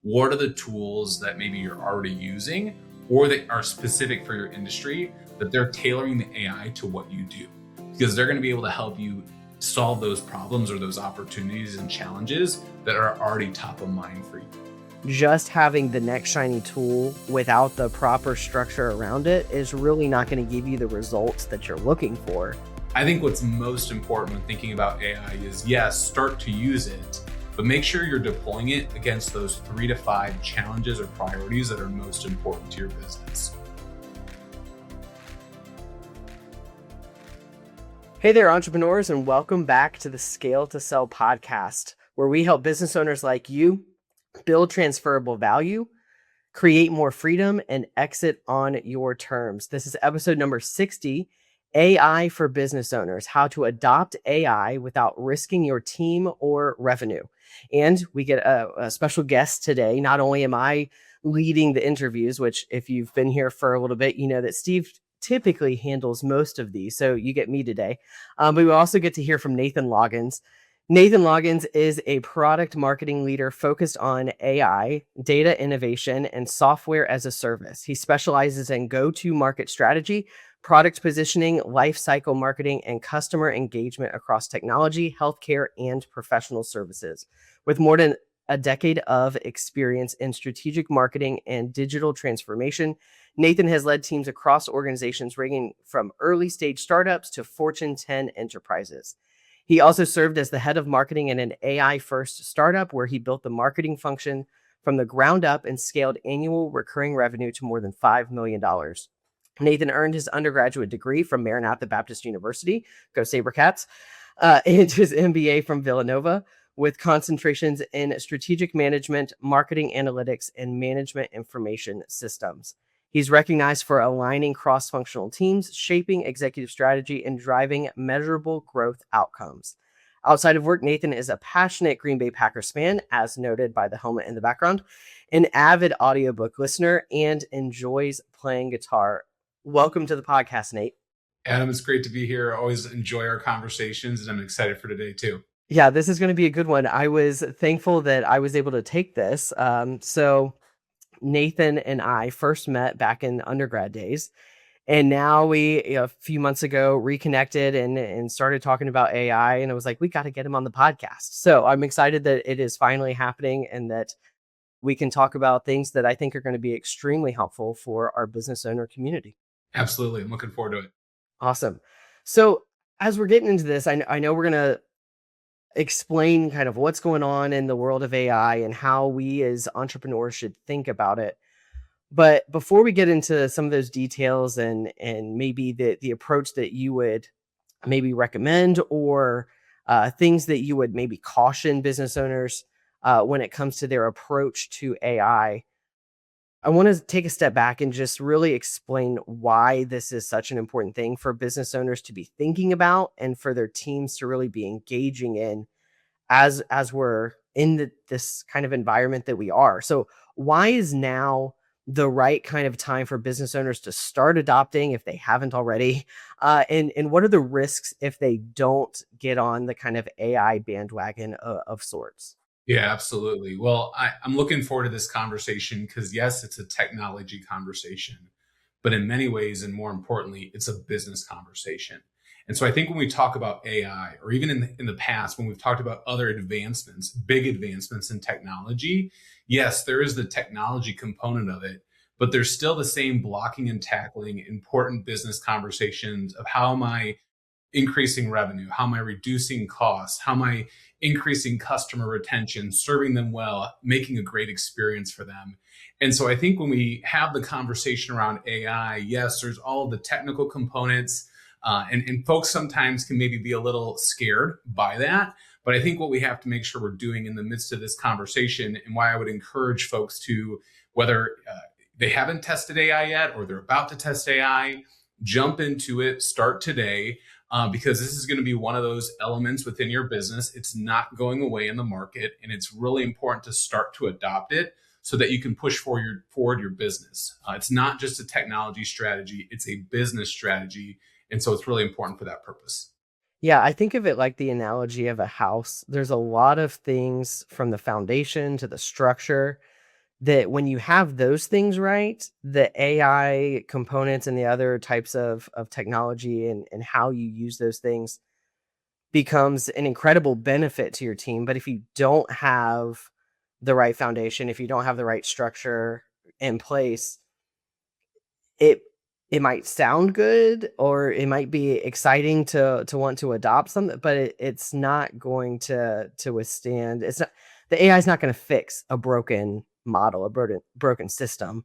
what are the tools that maybe you're already using or that are specific for your industry that they're tailoring the AI to what you do, because they're going to be able to help you solve those problems or those opportunities and challenges that are already top of mind for you. Just having the next shiny tool without the proper structure around it is really not going to give you the results that you're looking for. I think what's most important when thinking about AI is, yes, start to use it, but make sure you're deploying it against those 3 to 5 challenges or priorities that are most important to your business. Hey there, entrepreneurs, and welcome back to the Scale to Sell podcast, where we help business owners like you build transferable value, create more freedom, and exit on your terms. This is episode number 60, AI for business owners, how to adopt AI without risking your team or revenue. And we get a special guest today. Not only am I leading the interviews, which if you've been here for a little bit, you know that Steve typically handles most of these. So you get me today. But we also get to hear from Nathan Loggans. Nathan Loggans is a product marketing leader focused on AI, data innovation, and software as a service. He specializes in go-to-market strategy, product positioning, life cycle marketing, and customer engagement across technology, healthcare, and professional services. With more than a decade of experience in strategic marketing and digital transformation, Nathan has led teams across organizations ranging from early stage startups to Fortune 10 enterprises. He also served as the head of marketing in an AI-first startup where he built the marketing function from the ground up and scaled annual recurring revenue to more than $5 million. Nathan earned his undergraduate degree from Maranatha Baptist University, go Sabercats, and his MBA from Villanova, with concentrations in strategic management, marketing analytics, and management information systems. He's recognized for aligning cross-functional teams, shaping executive strategy, and driving measurable growth outcomes. Outside of work, Nathan is a passionate Green Bay Packers fan, as noted by the helmet in the background, an avid audiobook listener, and enjoys playing guitar. Welcome to the podcast, Nate. Adam, it's great to be here. I always enjoy our conversations, and I'm excited for today too. Yeah, this is going to be a good one. I was thankful that I was able to take this. So Nathan and I first met back in undergrad days, and now we a few months ago reconnected and started talking about AI, and I was like, we got to get him on the podcast. So I'm excited that it is finally happening and that we can talk about things that I think are going to be extremely helpful for our business owner community. Absolutely. I'm looking forward to it. Awesome. So as we're getting into this, I know we're going to explain kind of what's going on in the world of AI and how we as entrepreneurs should think about it. But before we get into some of those details and maybe the approach that you would maybe recommend or things that you would maybe caution business owners when it comes to their approach to AI, I want to take a step back and just really explain why this is such an important thing for business owners to be thinking about and for their teams to really be engaging in as we're in this kind of environment that we are. So why is now the right kind of time for business owners to start adopting if they haven't already? And what are the risks if they don't get on the kind of AI bandwagon of sorts? Yeah, absolutely. Well, I'm looking forward to this conversation because, yes, it's a technology conversation, but in many ways, and more importantly, it's a business conversation. And so I think when we talk about AI, or even in the past, when we've talked about other advancements, big advancements in technology, yes, there is the technology component of it, but there's still the same blocking and tackling important business conversations of how am I increasing revenue? How am I reducing costs? How am I increasing customer retention, serving them well, making a great experience for them? And so I think when we have the conversation around AI, yes, there's all of the technical components, and folks sometimes can maybe be a little scared by that. But I think what we have to make sure we're doing in the midst of this conversation, and why I would encourage folks to, whether they haven't tested AI yet or they're about to test AI, jump into it, start today. Because this is going to be one of those elements within your business. It's not going away in the market, and it's really important to start to adopt it so that you can push forward your business. It's not just a technology strategy, it's a business strategy. And so it's really important for that purpose. Yeah, I think of it like the analogy of a house. There's a lot of things from the foundation to the structure that when you have those things right, the AI components and the other types of technology and how you use those things becomes an incredible benefit to your team. But if you don't have the right foundation, if you don't have the right structure in place, it it might sound good or it might be exciting to want to adopt something, but it's not going to withstand. It's not, the AI is not going to fix a broken model, a broken system.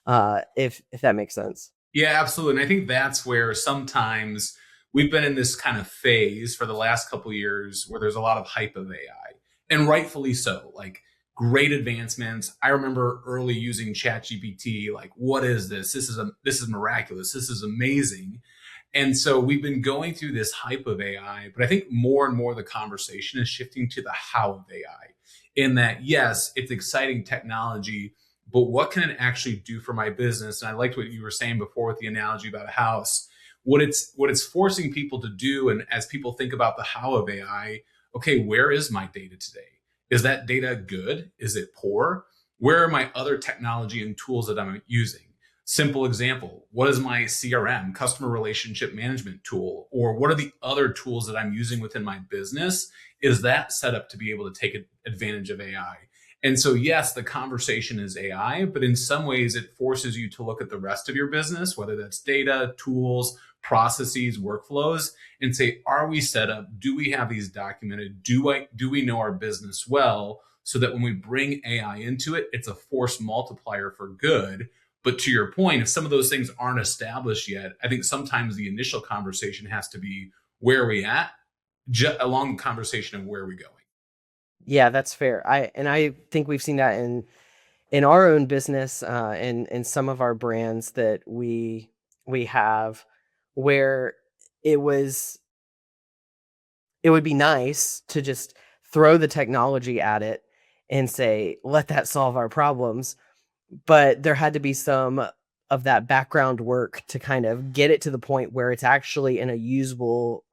If that makes sense. Yeah, absolutely. And I think that's where sometimes we've been in this kind of phase for the last couple of years where there's a lot of hype of AI, and rightfully so. Like great advancements. I remember early using ChatGPT. Like, what is this? This is miraculous. This is amazing. And so we've been going through this hype of AI, but I think more and more the conversation is shifting to the how of AI. In that, yes, it's exciting technology, but what can it actually do for my business? And I liked what you were saying before with the analogy about a house. What it's forcing people to do, and as people think about the how of AI, okay, where is my data today? Is that data good? Is it poor? Where are my other technology and tools that I'm using? Simple example, what is my CRM, customer relationship management tool? Or what are the other tools that I'm using within my business? Is that set up to be able to take advantage of AI? And so, yes, the conversation is AI, but in some ways it forces you to look at the rest of your business, whether that's data, tools, processes, workflows, and say, are we set up? Do we have these documented? Do we know our business well? So that when we bring AI into it, it's a force multiplier for good. But to your point, if some of those things aren't established yet, I think sometimes the initial conversation has to be where are we at, along the conversation of where are we going. Yeah, that's fair. I think we've seen that in our own business, and in some of our brands that we have, where it was it would be nice to just throw the technology at it and say, let that solve our problems. But there had to be some of that background work to kind of get it to the point where it's actually in a usable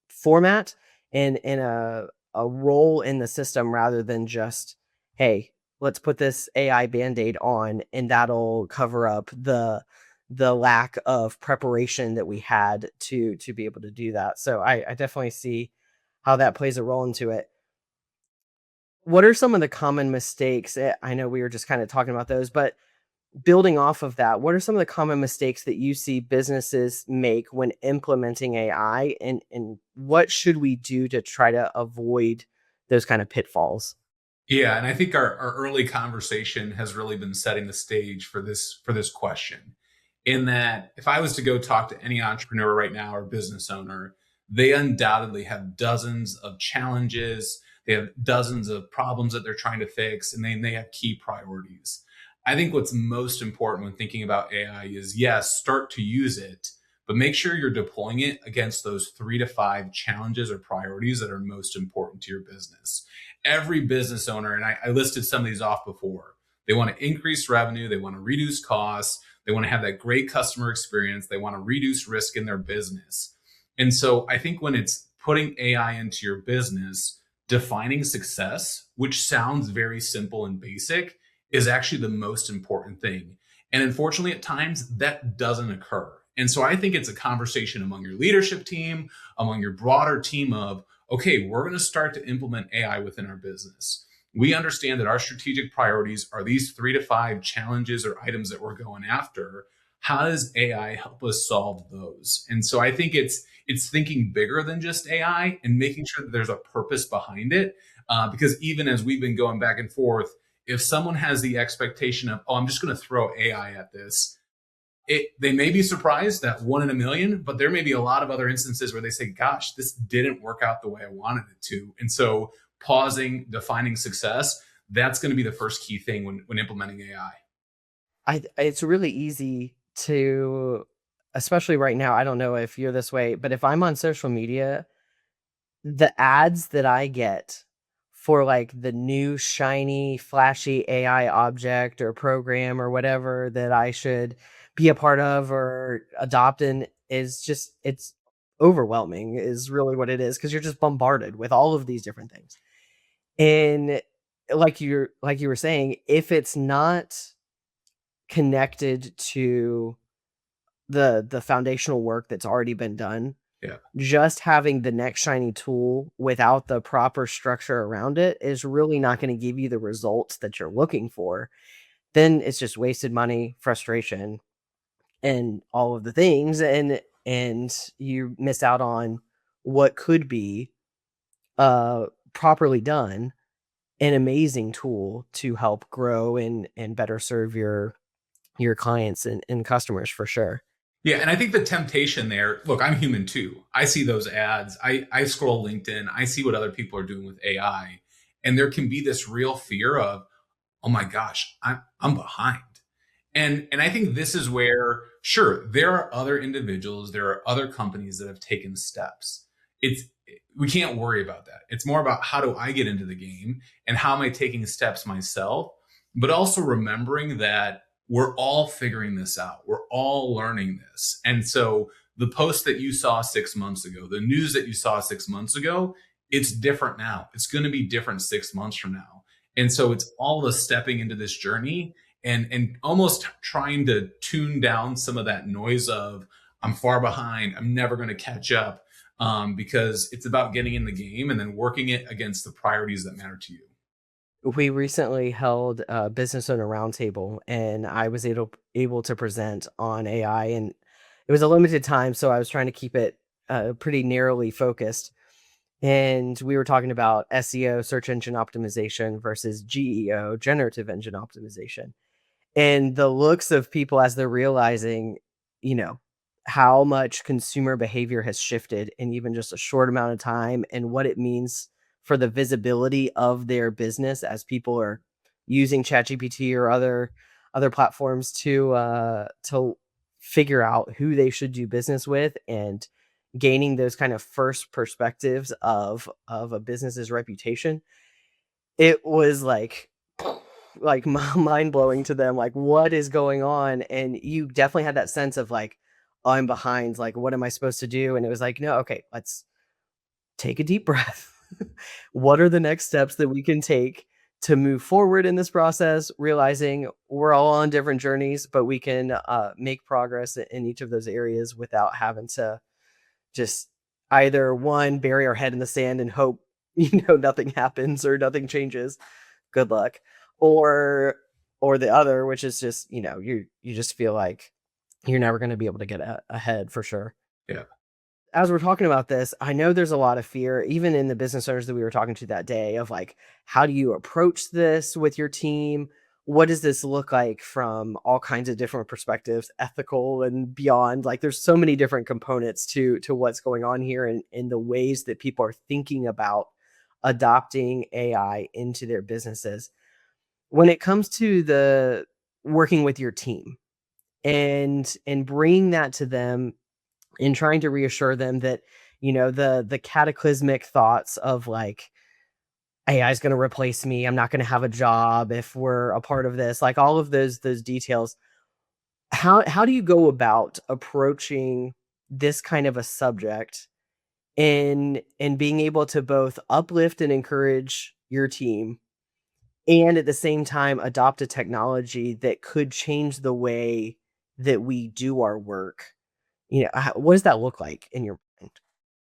format and in a role in the system rather than just, hey, let's put this AI band-aid on and that'll cover up the lack of preparation that we had to be able to do that. So I definitely see how that plays a role into it. What are some of the common mistakes? I know we were just kind of talking about those, but building off of that, what are some of the common mistakes that you see businesses make when implementing AI, and what should we do to try to avoid those kind of pitfalls? Yeah, and I think our early conversation has really been setting the stage for this question. In that, if I was to go talk to any entrepreneur right now or business owner, they undoubtedly have dozens of challenges, they have dozens of problems that they're trying to fix, and they have key priorities. I think what's most important when thinking about AI is yes, start to use it, but make sure you're deploying it against those 3 to 5 challenges or priorities that are most important to your business. Every business owner, and I listed some of these off before, they want to increase revenue, they want to reduce costs, they want to have that great customer experience, they want to reduce risk in their business. And so I think when it's putting AI into your business, defining success, which sounds very simple and basic, is actually the most important thing. And unfortunately, at times that doesn't occur. And so I think it's a conversation among your leadership team, among your broader team of, okay, we're going to start to implement AI within our business. We understand that our strategic priorities are these 3 to 5 challenges or items that we're going after. How does AI help us solve those? And so I think it's thinking bigger than just AI and making sure that there's a purpose behind it. Because even as we've been going back and forth, if someone has the expectation of, oh, I'm just going to throw AI at this, they may be surprised that 1 in a million, but there may be a lot of other instances where they say, gosh, this didn't work out the way I wanted it to. And so pausing, defining success, that's going to be the first key thing when implementing AI. It's really easy to, especially right now, I don't know if you're this way, but if I'm on social media, the ads that I get for like the new shiny flashy AI object or program or whatever that I should be a part of or adopt in is just, it's overwhelming is really what it is, because you're just bombarded with all of these different things. And like you were saying, if it's not connected to the foundational work that's already been done, Yeah. just having the next shiny tool without the proper structure around it is really not going to give you the results that you're looking for. Then it's just wasted money, frustration, and all of the things, and you miss out on what could be properly done an amazing tool to help grow and better serve your clients and customers for sure. Yeah, and I think the temptation there, look, I'm human too. I see those ads. I scroll LinkedIn. I see what other people are doing with AI. And there can be this real fear of, oh my gosh, I'm behind. And I think this is where, sure, there are other individuals, there are other companies that have taken steps. It's we can't worry about that. It's more about how do I get into the game and how am I taking steps myself, but also remembering that we're all figuring this out. We're all learning this. And so the post that you saw 6 months ago, the news that you saw 6 months ago, it's different now. It's going to be different 6 months from now. And so it's all of us stepping into this journey and almost trying to tune down some of that noise of I'm far behind, I'm never going to catch up, because it's about getting in the game and then working it against the priorities that matter to you. We recently held a business owner roundtable, and I was able to present on AI, and it was a limited time, so I was trying to keep it pretty narrowly focused. And we were talking about SEO, search engine optimization, versus GEO, generative engine optimization. And the looks of people as they're realizing, you know, how much consumer behavior has shifted in even just a short amount of time, and what it means for the visibility of their business as people are using ChatGPT or other platforms to figure out who they should do business with, and gaining those kind of first perspectives of a business's reputation. It was like mind blowing to them, like what is going on. And you definitely had that sense of like, oh, I'm behind, like what am I supposed to do? And it was like, no, okay, let's take a deep breath. What are the next steps that we can take to move forward in this process, realizing we're all on different journeys, but we can make progress in each of those areas without having to just either one, bury our head in the sand and hope nothing happens or nothing changes, good luck, or the other, which is just you just feel like you're never going to be able to get ahead for sure. Yeah. As we're talking about this, I know there's a lot of fear, even in the business owners that we were talking to that day, of like, how do you approach this with your team? What does this look like from all kinds of different perspectives, ethical and beyond? Like, there's so many different components to what's going on here, and in the ways that people are thinking about adopting AI into their businesses. When it comes to the working with your team and bringing that to them and trying to reassure them that the cataclysmic thoughts of like AI is going to replace me, I'm not going to have a job if we're a part of this, like all of those details, how do you go about approaching this kind of a subject and being able to both uplift and encourage your team, and at the same time adopt a technology that could change the way that we do our work? What does that look like in your mind?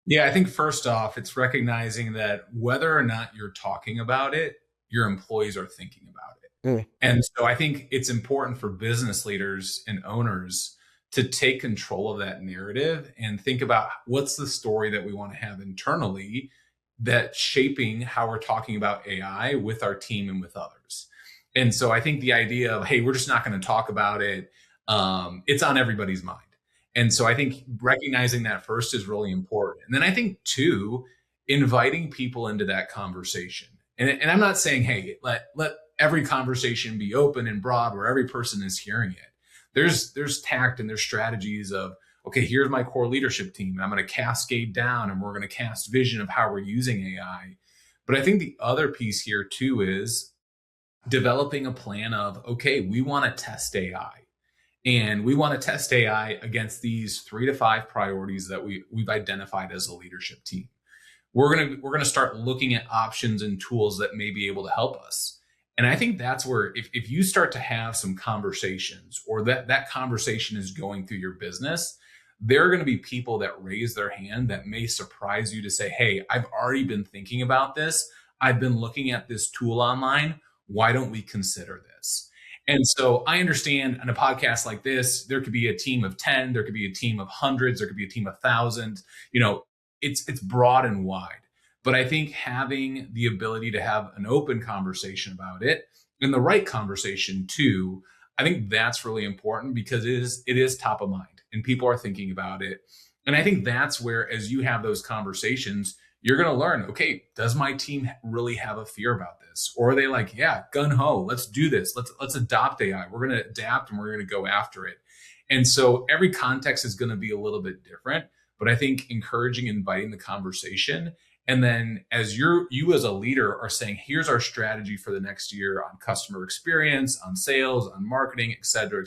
Yeah, I think first off, it's recognizing that whether or not you're talking about it, your employees are thinking about it. Mm. And so I think it's important for business leaders and owners to take control of that narrative and think about what's the story that we want to have internally that's shaping how we're talking about AI with our team and with others. And so I think the idea of, hey, we're just not going to talk about it, it's on everybody's mind. And so I think recognizing that first is really important. And then I think two, inviting people into that conversation. And I'm not saying, hey, let every conversation be open and broad where every person is hearing it. There's tact and there's strategies of, okay, here's my core leadership team. And I'm going to cascade down and we're going to cast vision of how we're using AI. But I think the other piece here too is developing a plan of, okay, we want to test AI. And we want to test AI against these 3 to 5 priorities that we've identified as a leadership team. we're gonna start looking at options and tools that may be able to help us. And I think that's where if you start to have some conversations, or that conversation is going through your business, there are going to be people that raise their hand that may surprise you to say, hey, I've already been thinking about this. I've been looking at this tool online. Why don't we consider this? And so I understand on a podcast like this, there could be a team of 10, there could be a team of hundreds, there could be a team of thousands. It's broad and wide. But I think having the ability to have an open conversation about it, and the right conversation too, I think that's really important, because it is top of mind and people are thinking about it. And I think that's where, as you have those conversations, you're going to learn, okay, does my team really have a fear about this? Or are they like, yeah, gun ho, let's do this. Let's adopt AI. We're going to adapt and we're going to go after it. And so every context is going to be a little bit different, but I think encouraging, inviting the conversation. And then as you as a leader are saying, here's our strategy for the next year on customer experience, on sales, on marketing, et cetera,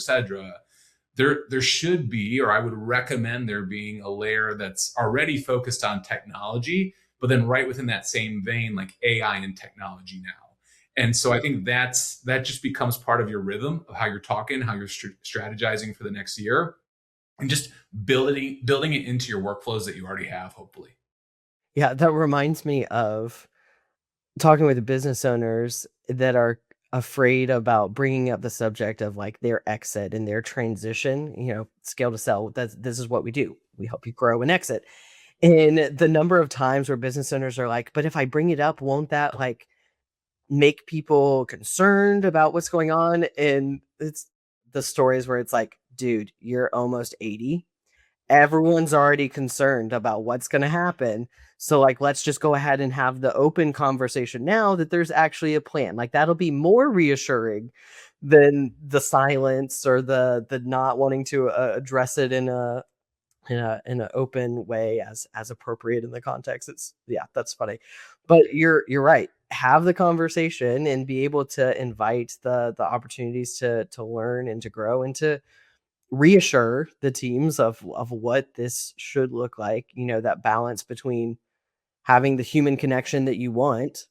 there should be, or I would recommend there being, a layer that's already focused on technology, but then right within that same vein, like AI and technology now. And so I think that just becomes part of your rhythm of how you're talking, how you're strategizing for the next year, and just building it into your workflows that you already have, hopefully. Yeah, that reminds me of talking with business owners that are afraid about bringing up the subject of like their exit and their transition, scale to sell. This is what we do. We help you grow and exit. And the number of times where business owners are like, but if I bring it up, won't that like make people concerned about what's going on? And it's the stories where it's like, dude, you're almost 80. Everyone's already concerned about what's going to happen. So like, let's just go ahead and have the open conversation now that there's actually a plan. Like that'll be more reassuring than the silence or the not wanting to address it in an open way as appropriate in the context. That's funny. But you're right. Have the conversation and be able to invite the opportunities to learn and to grow and to reassure the teams of what this should look like, that balance between having the human connection that you want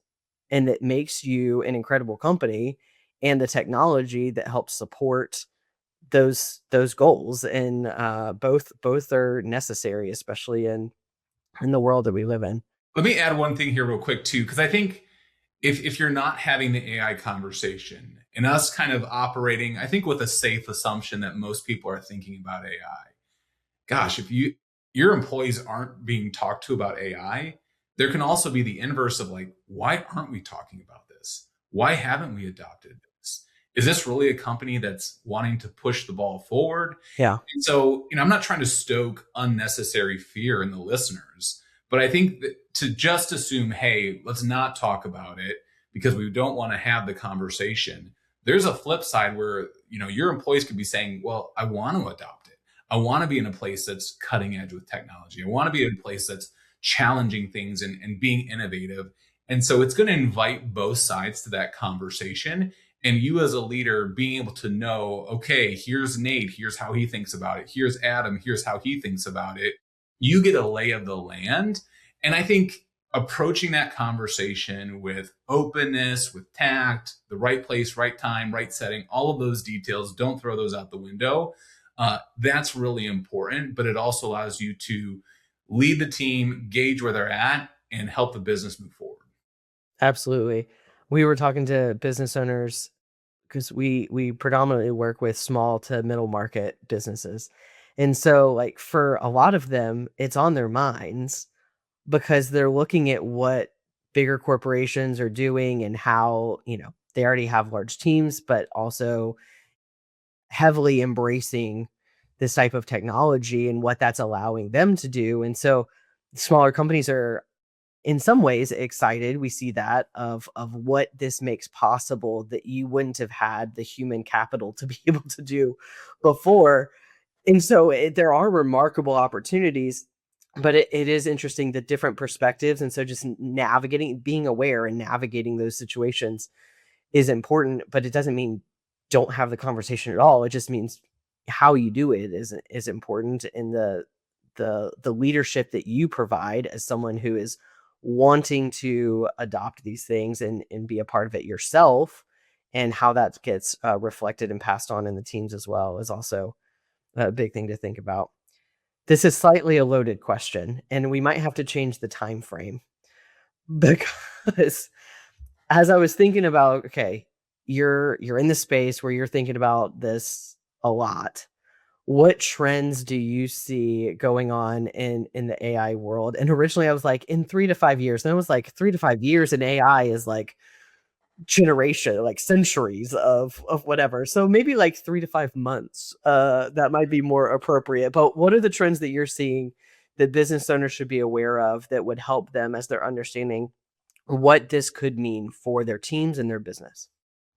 and that makes you an incredible company, and the technology that helps support those goals. And both are necessary, especially in the world that we live in. Let me add one thing here real quick too, because I think if you're not having the AI conversation and us kind of operating, I think with a safe assumption that most people are thinking about AI, gosh, if your employees aren't being talked to about AI, there can also be the inverse of like, why aren't we talking about this? Why haven't we adopted this? Is this really a company that's wanting to push the ball forward? Yeah. And so, I'm not trying to stoke unnecessary fear in the listeners, but I think that to just assume, hey, let's not talk about it because we don't want to have the conversation. There's a flip side where, your employees could be saying, well, I want to adopt it. I want to be in a place that's cutting edge with technology. I want to be in a place that's challenging things and being innovative. And so it's going to invite both sides to that conversation. And you as a leader being able to know, okay, here's Nate, here's how he thinks about it. Here's Adam, here's how he thinks about it. You get a lay of the land. And I think approaching that conversation with openness, with tact, the right place, right time, right setting, all of those details, don't throw those out the window. That's really important, but it also allows you to lead the team, gauge where they're at, and help the business move forward. Absolutely. We were talking to business owners because we predominantly work with small to middle market businesses. And so like for a lot of them, it's on their minds because they're looking at what bigger corporations are doing and how, they already have large teams, but also heavily embracing this type of technology and what that's allowing them to do. And so smaller companies are in some ways excited. We see that of what this makes possible that you wouldn't have had the human capital to be able to do before. And so there are remarkable opportunities, but it is interesting the different perspectives. And so just navigating, being aware and navigating those situations is important, but it doesn't mean don't have the conversation at all. It just means how you do it is important, in the leadership that you provide as someone who is wanting to adopt these things and be a part of it yourself, and how that gets reflected and passed on in the teams as well is also a big thing to think about. This is slightly a loaded question, and we might have to change the time frame because as I was thinking about, okay, you're in the space where you're thinking about this a lot. What trends do you see going on in the AI world? And originally I was like, in 3 to 5 years. And I was like, 3 to 5 years in AI is like generation, like centuries of whatever. So maybe like 3 to 5 months. That might be more appropriate. But what are the trends that you're seeing that business owners should be aware of that would help them as they're understanding what this could mean for their teams and their business?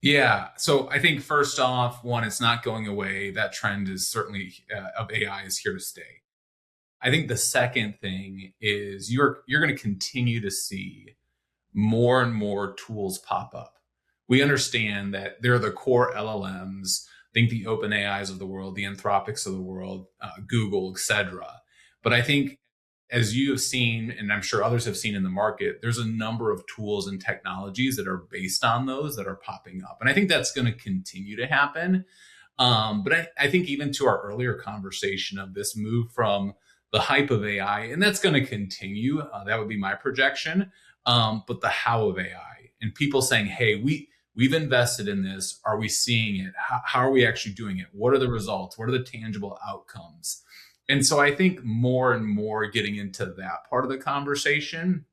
Yeah. So I think first off, one, it's not going away. That trend is certainly of AI is here to stay. I think the second thing is you're going to continue to see more and more tools pop up. We understand that they're the core LLMs. Think the open AIs of the world, the Anthropics of the world, Google, etc. But I think, as you have seen, and I'm sure others have seen in the market, there's a number of tools and technologies that are based on those that are popping up. And I think that's going to continue to happen. But I think even to our earlier conversation of this move from the hype of AI, and that's going to continue. That would be my projection. But the how of AI and people saying, "Hey, we've invested in this. Are we seeing it? How are we actually doing it? What are the results? What are the tangible outcomes?" And so I think more and more getting into that part of the conversation,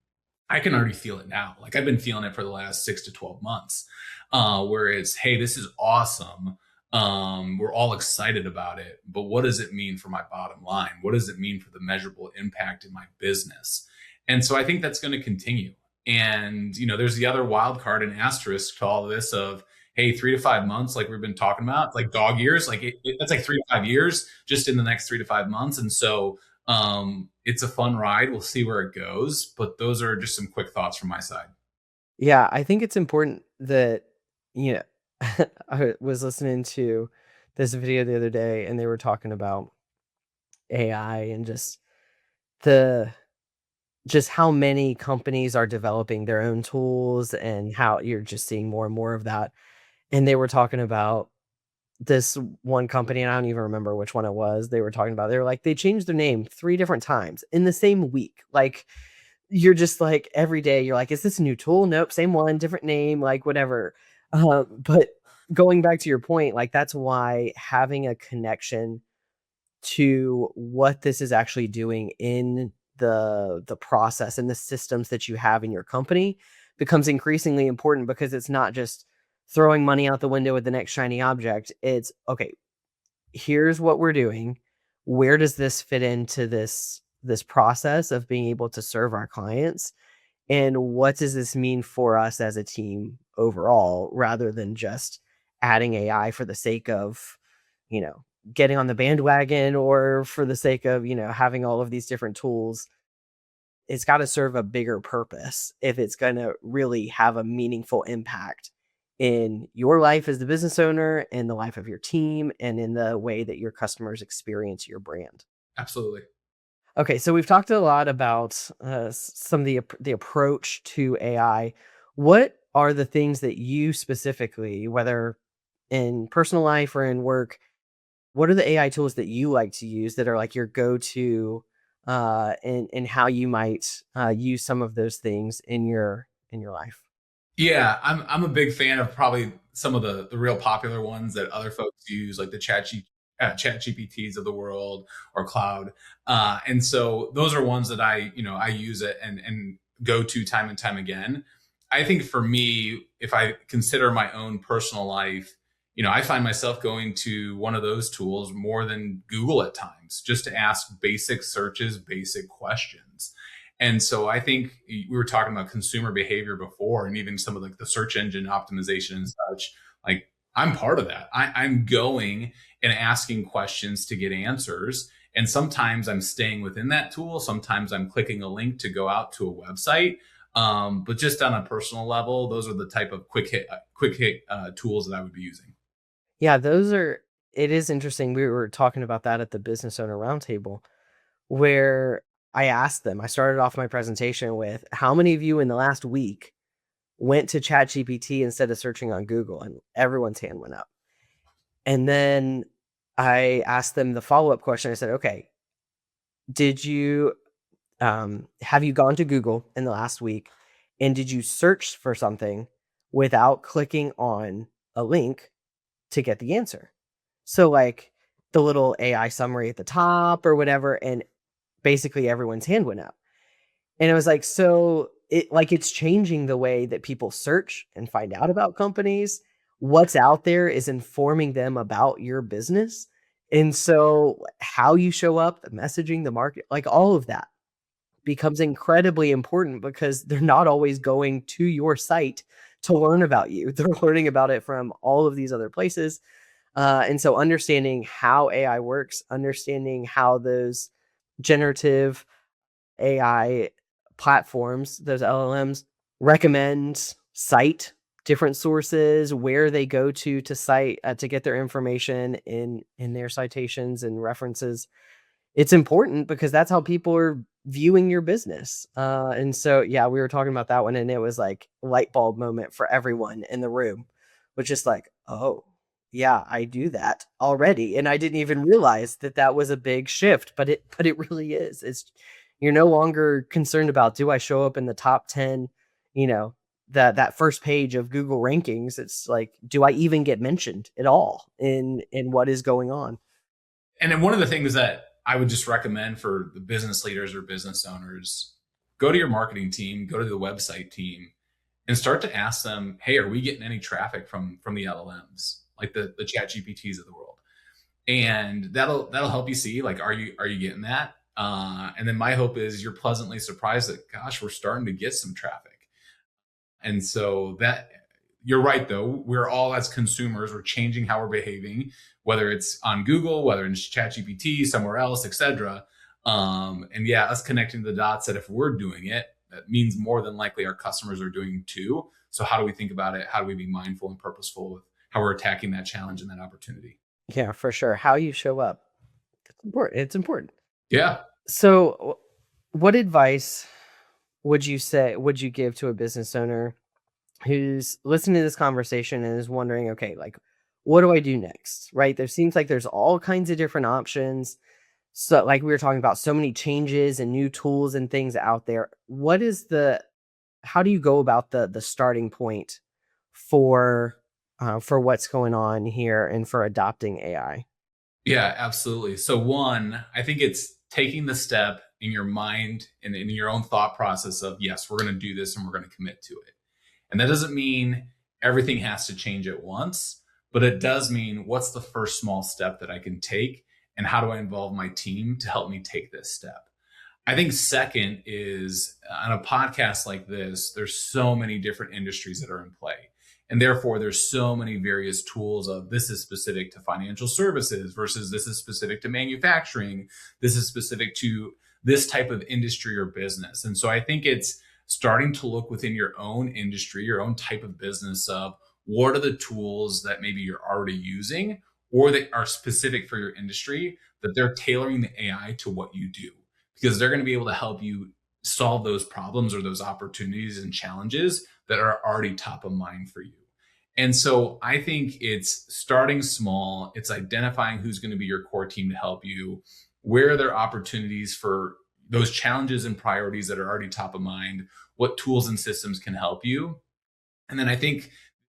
I can already feel it now. Like I've been feeling it for the last 6 to 12 months, where it's, hey, this is awesome. We're all excited about it, but what does it mean for my bottom line? What does it mean for the measurable impact in my business? And so I think that's going to continue. And there's the other wild card and asterisk to all of this of, hey, 3 to 5 months, like we've been talking about, like dog years, like that's like 3 to 5 years just in the next 3 to 5 months. And so it's a fun ride. We'll see where it goes. But those are just some quick thoughts from my side. Yeah, I think it's important that, you know, I was listening to this video the other day and they were talking about AI and the just how many companies are developing their own tools and how you're just seeing more and more of that. And they were talking about this one company, and I don't even remember which one it was. They were talking about, they were like, they changed their name 3 different times in the same week. Like, you're just like every day you're like, is this a new tool? Nope, same one, different name, like whatever. But going back to your point, like that's why having a connection to what this is actually doing in the process and the systems that you have in your company becomes increasingly important, because it's not just throwing money out the window with the next shiny object. It's okay, here's what we're doing. Where does this fit into this process of being able to serve our clients? And what does this mean for us as a team overall, rather than just adding AI for the sake of, you know, getting on the bandwagon, or for the sake of, having all of these different tools. It's got to serve a bigger purpose if it's going to really have a meaningful impact in your life as the business owner, in the life of your team, and in the way that your customers experience your brand. Absolutely. Okay, so we've talked a lot about some of the approach to AI. What are the things that you specifically, whether in personal life or in work, what are the AI tools that you like to use that are like your go-to, and how you might use some of those things in your life? Yeah, I'm a big fan of probably some of the real popular ones that other folks use, like the Chat GPTs of the world or Cloud. And so those are ones that I use it and go to time and time again. I think for me, if I consider my own personal life, I find myself going to one of those tools more than Google at times, just to ask basic searches, basic questions. And so I think we were talking about consumer behavior before, and even some of the search engine optimization and such. Like I'm part of that. I'm going and asking questions to get answers. And sometimes I'm staying within that tool. Sometimes I'm clicking a link to go out to a website. But just on a personal level, those are the type of quick hit tools that I would be using. Yeah, those are. It is interesting. We were talking about that at the business owner roundtable, where I asked them, I started off my presentation with, how many of you in the last week went to ChatGPT instead of searching on Google? And everyone's hand went up. And then I asked them the follow-up question. I said, okay, did you have you gone to Google in the last week, and did you search for something without clicking on a link to get the answer? So like the little AI summary at the top or whatever, and basically everyone's hand went up. And it was like, so it's changing the way that people search and find out about companies. What's out there is informing them about your business. And so how you show up, the messaging, the market, like all of that becomes incredibly important, because they're not always going to your site to learn about you. They're learning about it from all of these other places. And so understanding how AI works, understanding how those generative AI platforms, those LLMs, recommend, cite different sources, where they go to cite, to get their information in their citations and references. It's important because that's how people are viewing your business. And so, yeah, we were talking about that one, and it was like light bulb moment for everyone in the room, which is like, oh, yeah, I do that already, and I didn't even realize that that was a big shift. But it really is. It's You're no longer concerned about, do I show up in the top 10, that first page of Google rankings. It's like, do I even get mentioned at all in what is going on? And then one of the things that I would just recommend for the business leaders or business owners, go to your marketing team, go to the website team, and start to ask them, hey, are we getting any traffic from the LLMs, like the chat GPTs of the world? And that'll help you see, like, are you getting that? And then my hope is you're pleasantly surprised that, gosh, we're starting to get some traffic. And so that, you're right, though. We're all, as consumers, we're changing how we're behaving, whether it's on Google, whether it's ChatGPT, somewhere else, etc. And yeah, us connecting the dots, that if we're doing it, that means more than likely our customers are doing too. So how do we think about it? How do we be mindful and purposeful with how we're attacking that challenge and that opportunity? Yeah, for sure. How you show up. It's important. It's important. Yeah. So what advice would you give to a business owner who's listening to this conversation and is wondering, okay, like, what do I do next? Right? There seems like there's all kinds of different options. So like we were talking about, so many changes and new tools and things out there. How do you go about the starting point for what's going on here and for adopting AI? Yeah, absolutely. So one, I think it's taking the step in your mind and in your own thought process of, yes, we're going to do this and we're going to commit to it. And that doesn't mean everything has to change at once, but it does mean, what's the first small step that I can take, and how do I involve my team to help me take this step? I think second is, on a podcast like this, there's so many different industries that are in play. And therefore, there's so many various tools of, this is specific to financial services versus this is specific to manufacturing. This is specific to this type of industry or business. And so I think it's starting to look within your own industry, your own type of business, of what are the tools that maybe you're already using or that are specific for your industry, that they're tailoring the AI to what you do, because they're going to be able to help you solve those problems or those opportunities and challenges that are already top of mind for you. And so I think it's starting small. It's identifying who's going to be your core team to help you, where are there opportunities for those challenges and priorities that are already top of mind, what tools and systems can help you. And then I think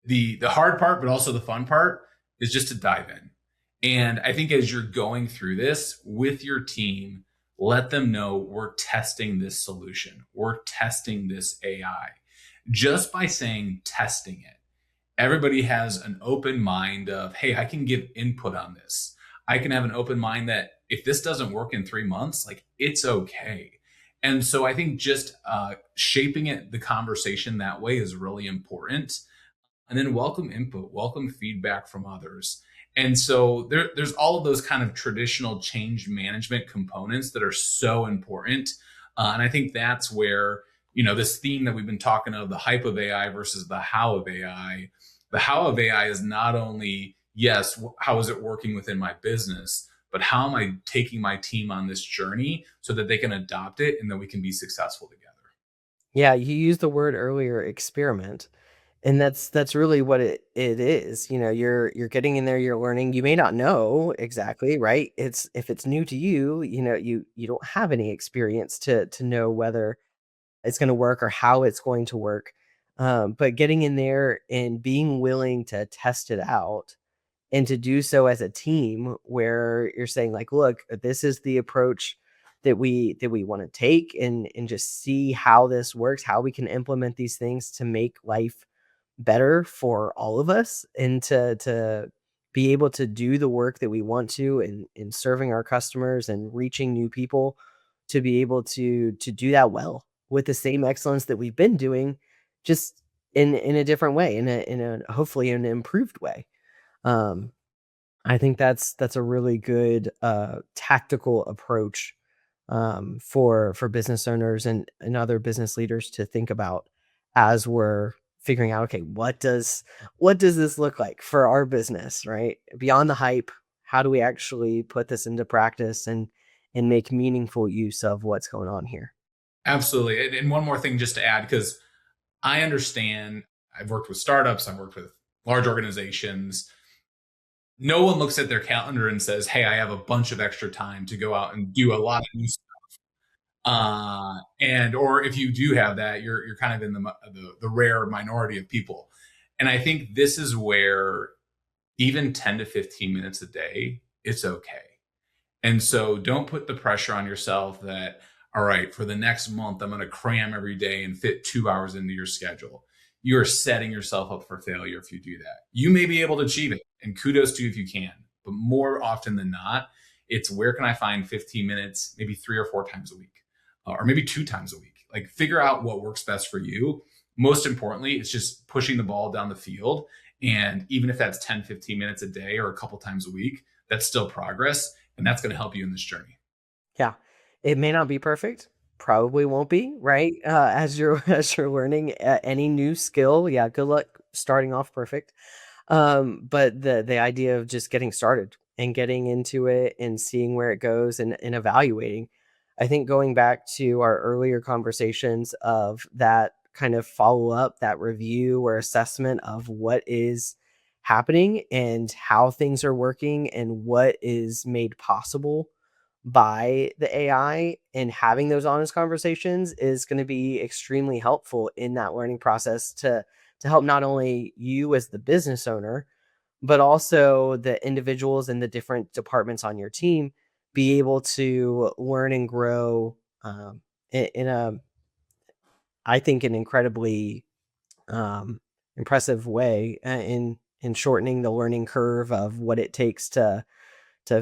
the hard part, but also the fun part, is just to dive in. And I think as you're going through this with your team, let them know, we're testing this solution. We're testing this AI. Just by saying testing it, everybody has an open mind of, hey, I can give input on this. I can have an open mind that if this doesn't work in 3 months, like, it's okay. And so I think just shaping the conversation that way is really important. And then welcome input, welcome feedback from others. And so there's all of those kind of traditional change management components that are so important. And I think that's where, this theme that we've been talking of, the hype of AI versus the how of AI. The how of AI is not only, yes, how is it working within my business, but how am I taking my team on this journey so that they can adopt it and then we can be successful together. Yeah, you used the word earlier, experiment. And that's really what it is. You're getting in there, you're learning. You may not know exactly, right? It's if it's new to you, you don't have any experience to know whether it's going to work or how it's going to work. But getting in there and being willing to test it out and to do so as a team where you're saying like, look, this is the approach that we want to take and just see how this works, how we can implement these things to make life better for all of us and to be able to do the work that we want to in serving our customers and reaching new people, to be able to do that well with the same excellence that we've been doing, just in a different way, in a hopefully an improved way. um I think that's a really good tactical approach, for business owners and other business leaders to think about as we're figuring out, okay, what does this look like for our business, right? Beyond the hype, how do we actually put this into practice and make meaningful use of what's going on here? Absolutely. And one more thing just to add, because I understand, I've worked with startups, I've worked with large organizations. No one looks at their calendar and says, hey, I have a bunch of extra time to go out and do a lot of new stuff. And or if you do have that, you're kind of in the rare minority of people. And I think this is where even 10 to 15 minutes a day, it's okay. And so don't put the pressure on yourself that, all right, for the next month, I'm going to cram every day and fit 2 hours into your schedule. You're setting yourself up for failure if you do that. You may be able to achieve it, and kudos to you if you can. But more often than not, it's where can I find 15 minutes, maybe 3 or 4 times a week, or maybe 2 times a week? Like figure out what works best for you. Most importantly, it's just pushing the ball down the field. And even if that's 10, 15 minutes a day or a couple times a week, that's still progress. And that's going to help you in this journey. Yeah. It may not be perfect. Probably won't be, right? As you're as you're learning any new skill. Yeah, good luck starting off perfect. But the idea of just getting started and getting into it and seeing where it goes and evaluating. I think going back to our earlier conversations of that kind of follow up, that review or assessment of what is happening and how things are working and what is made possible by the AI, and having those honest conversations is going to be extremely helpful in that learning process to help not only you as the business owner, but also the individuals and the different departments on your team be able to learn and grow, in a, I think, an incredibly impressive way, in shortening the learning curve of what it takes to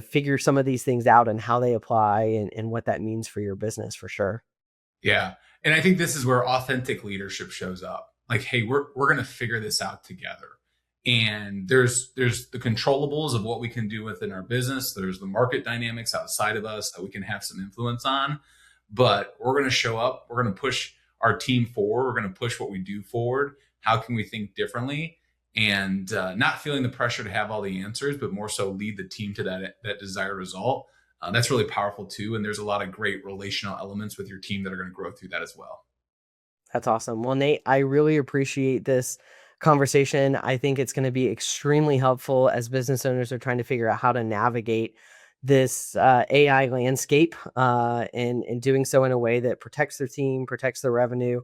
figure some of these things out and how they apply and what that means for your business for sure. Yeah. And I think this is where authentic leadership shows up. Like, hey, we're going to figure this out together. And there's the controllables of what we can do within our business. There's the market dynamics outside of us that we can have some influence on. But we're going to show up. We're going to push our team forward. We're going to push what we do forward. How can we think differently? And not feeling the pressure to have all the answers, but more so lead the team to that desired result. That's really powerful too. And there's a lot of great relational elements with your team that are going to grow through that as well. That's awesome. Well, Nate, I really appreciate this conversation. I think it's going to be extremely helpful as business owners are trying to figure out how to navigate this AI landscape, and doing so in a way that protects their team, protects their revenue,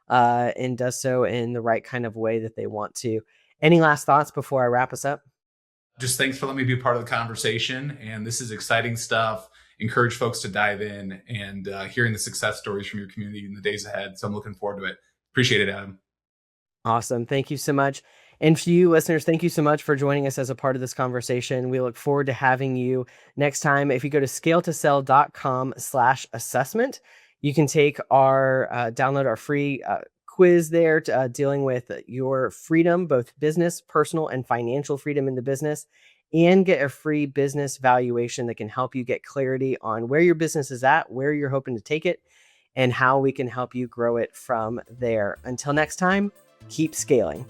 and does so in the right kind of way that they want to. Any last thoughts before I wrap us up? Just thanks for letting me be part of the conversation. And this is exciting stuff. Encourage folks to dive in and hearing the success stories from your community in the days ahead. So I'm looking forward to it. Appreciate it, Adam. Awesome. Thank you so much. And for you listeners, thank you so much for joining us as a part of this conversation. We look forward to having you next time. If you go to scaletosell.com/assessment, you can take download our free quiz there dealing with your freedom, both business, personal, and financial freedom in the business, and get a free business valuation that can help you get clarity on where your business is at, where you're hoping to take it, and how we can help you grow it from there. Until next time, keep scaling.